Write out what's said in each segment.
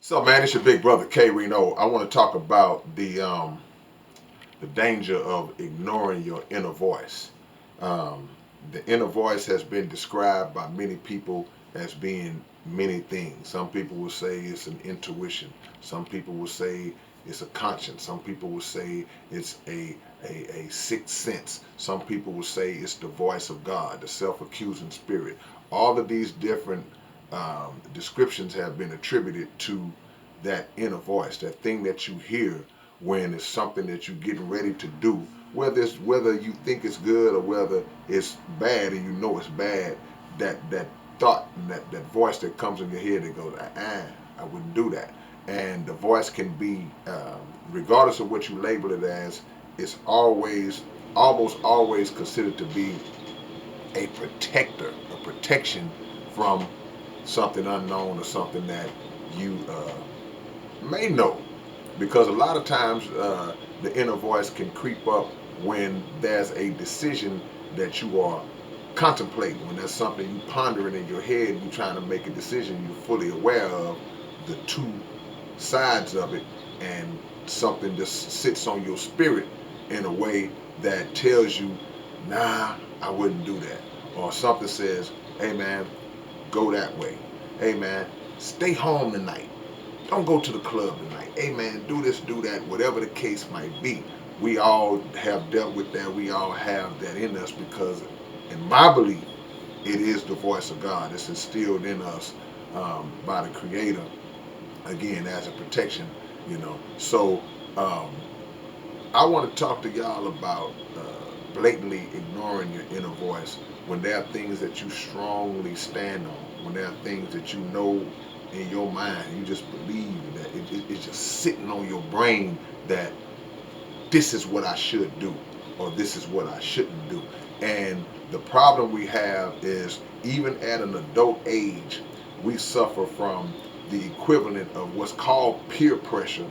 So, man, it's your big brother K-Rino. I want to talk about the danger of ignoring your inner voice. Um, the inner voice has been described by many people as being many things. Some people will say it's an intuition. Some people will say it's a conscience. Some people will say it's a sixth sense. Some people will say it's the voice of God, the self-accusing spirit. All of these different descriptions have been attributed to that inner voice, that thing that you hear when it's something that you're getting ready to do, whether you think it's good or whether it's bad and you know it's bad. That thought and that voice that comes in your head that goes, I wouldn't do that. And the voice can be, regardless of what you label it as, it's almost always considered to be a protector, a protection from something unknown or something that you may know, because a lot of times the inner voice can creep up when there's a decision that you are contemplating, when there's something you pondering in your head, you trying to make a decision, you're fully aware of the two sides of it, and something just sits on your spirit in a way that tells you, nah, I wouldn't do that. Or something says, hey man, go that way. Hey man, stay home tonight. Don't go to the club tonight. Hey man, do this, do that, whatever the case might be. We all have dealt with that. We all have that in us because, in my belief, it is the voice of God. It's instilled in us by the Creator, again, as a protection, you know. So, um, I want to talk to y'all about blatantly ignoring your inner voice when there are things that you strongly stand on, when there are things that you know in your mind, you just believe that it's just sitting on your brain that this is what I should do or this is what I shouldn't do. And the problem we have is, even at an adult age, we suffer from the equivalent of what's called peer pressure.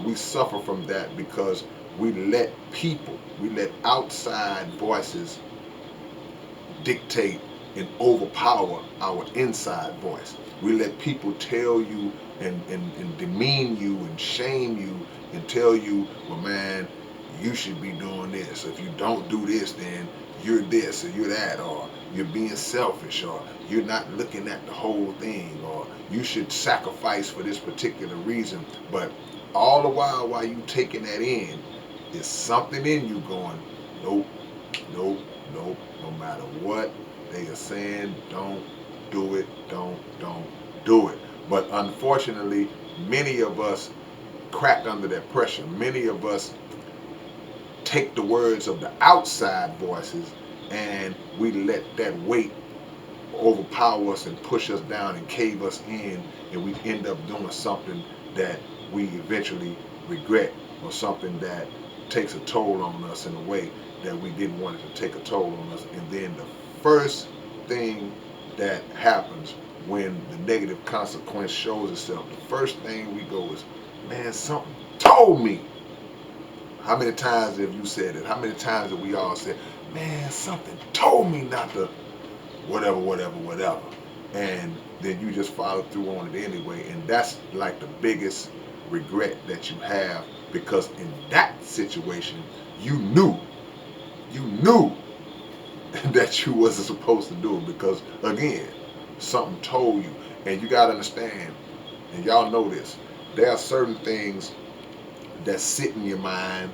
We suffer from that because we let outside voices dictate and overpower our inside voice. We let people tell you and demean you and shame you and tell you, well, man, you should be doing this. If you don't do this, then you're this or you're that, or you're being selfish, or you're not looking at the whole thing, or you should sacrifice for this particular reason. But all the while you taking that in, is something in you going, nope, nope, nope, no matter what they are saying, don't do it, don't do it. But unfortunately, many of us crack under that pressure. Many of us take the words of the outside voices and we let that weight overpower us and push us down and cave us in, and we end up doing something that we eventually regret, or something that takes a toll on us in a way that we didn't want it to take a toll on us. And then the first thing that happens when the negative consequence shows itself, the first thing we go is, man, something told me. How many times have you said it? How many times have we all said, man, something told me not to whatever, whatever, whatever. And then you just follow through on it anyway. And that's like the biggest regret that you have, because in that situation, you knew that you wasn't supposed to do it, because again, something told you. And you got to understand, and y'all know this, there are certain things that sit in your mind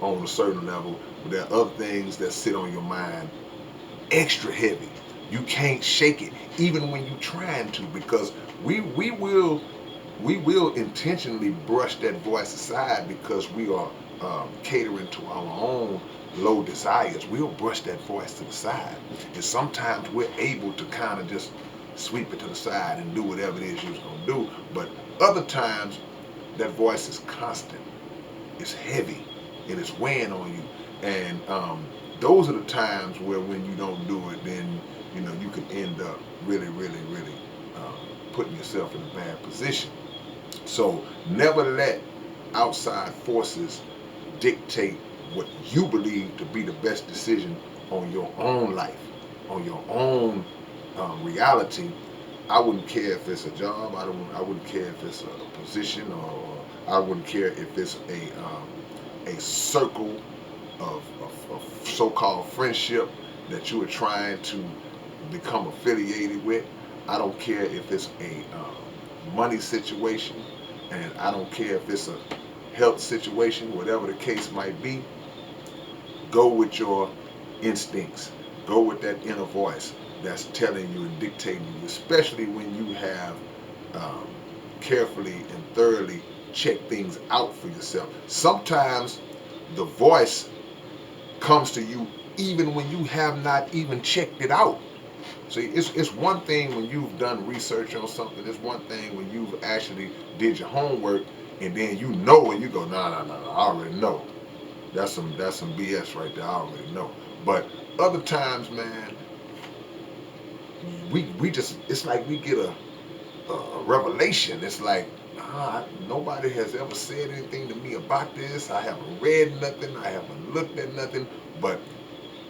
on a certain level, but there are other things that sit on your mind extra heavy. You can't shake it, even when you're trying to, because we will intentionally brush that voice aside because we are catering to our own low desires. We'll brush that voice to the side, and sometimes we're able to kind of just sweep it to the side and do whatever it is you're gonna do. But other times, that voice is constant. It's heavy, and it's weighing on you. And those are the times where, when you don't do it, then you can end up really, really, really um, putting yourself in a bad position. So never let outside forces dictate what you believe to be the best decision on your own life, on your own reality. I wouldn't care if it's a job. I wouldn't care if it's a position, or I wouldn't care if it's a circle of so-called friendship that you are trying to become affiliated with. I don't care if it's a money situation, and I don't care if it's a health situation. Whatever the case might be, go with your instincts. Go with that inner voice that's telling you and dictating you, especially when you have um, carefully and thoroughly checked things out for yourself. Sometimes the voice comes to you even when you have not even checked it out. See, it's one thing when you've done research on something. It's one thing when you've actually did your homework, and then you know, and you go, nah, nah, nah, nah, I already know. That's some BS right there. I already know. But other times, man, we just it's like we get a revelation. It's like, nobody has ever said anything to me about this. I haven't read nothing. I haven't looked at nothing. But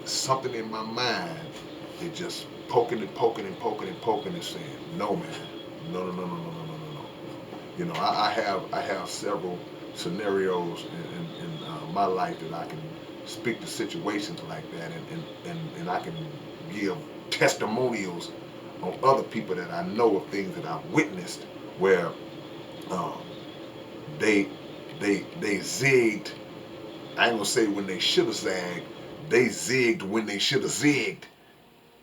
something in my mind is just poking and poking and poking and poking and saying, no, man, no, no, no, no, no, no, no, no, no. You know, I have several scenarios in my life that I can speak to situations like that, and I can give testimonials on other people that I know of things that I've witnessed where um, they they zigged. I ain't gonna say when they should have zagged. They zigged when they should have zigged,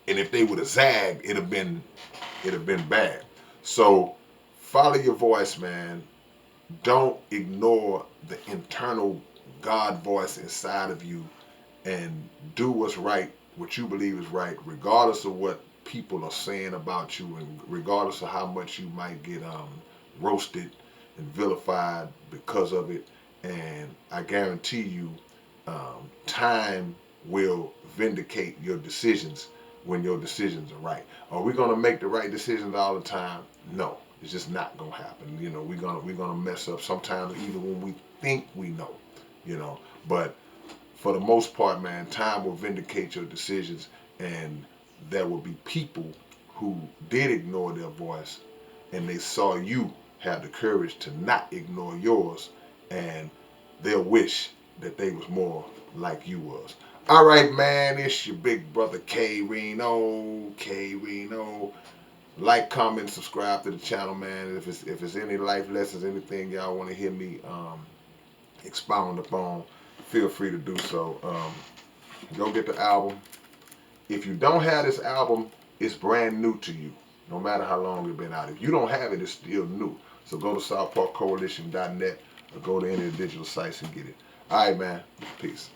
and if they would have zagged, it'd have been bad. So follow your voice, man. Don't ignore the internal God voice inside of you, and do what's right, what you believe is right, regardless of what people are saying about you, and regardless of how much you might get roasted and vilified because of it. And I guarantee you, time will vindicate your decisions when your decisions are right. Are we gonna make the right decisions all the time? No, it's just not gonna happen. You know, we're gonna mess up sometimes, even when we think we know. You know, but for the most part, man, time will vindicate your decisions, and there will be people who did ignore their voice, and they saw you have the courage to not ignore yours, and they'll wish that they was more like you was. All right, man, it's your big brother K-Rino. K-Rino. Like, comment, subscribe to the channel, man. If it's any life lessons, anything y'all want to hear me expound upon, feel free to do so. Go get the album. If you don't have this album, it's brand new to you, no matter how long it's been out. If you don't have it, it's still new. So go to southparkcoalition.net or go to any of the digital sites and get it. All right, man. Peace.